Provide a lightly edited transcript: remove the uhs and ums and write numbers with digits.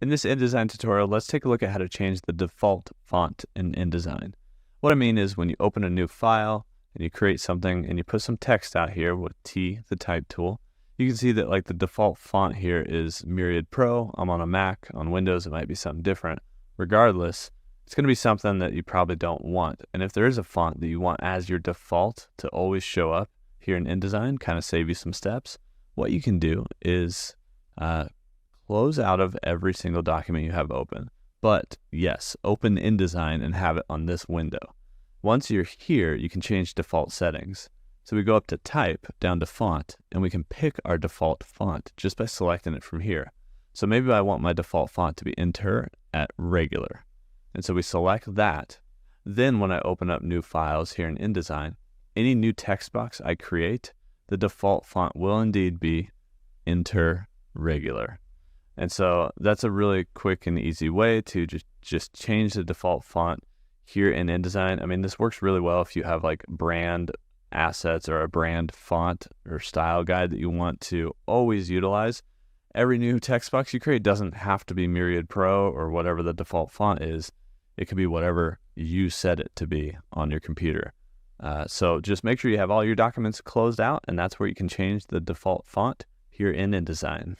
In this InDesign tutorial, let's take a look at how to change the default font in InDesign. What I mean is when you open a new file and you create something and you put some text out here with T, the type tool, you can see that like the default font here is Myriad Pro. I'm on a Mac. On Windows, it might be something different. Regardless, it's going to be something that you probably don't want. And if there is a font that you want as your default to always show up here in InDesign, kind of save you some steps, what you can do is close out of every single document you have open. But yes, open InDesign and have it on this window. Once you're here, you can change default settings. So we go up to Type, down to Font, and we can pick our default font just by selecting it from here. So maybe I want my default font to be Enter at Regular. And so we select that. Then when I open up new files here in InDesign, any new text box I create, the default font will indeed be Enter Regular. And so that's a really quick and easy way to just change the default font here in InDesign. I mean, this works really well if you have like brand assets or a brand font or style guide that you want to always utilize. Every new text box you create doesn't have to be Myriad Pro or whatever the default font is. It could be whatever you set it to be on your computer. So just make sure you have all your documents closed out, and that's where you can change the default font here in InDesign.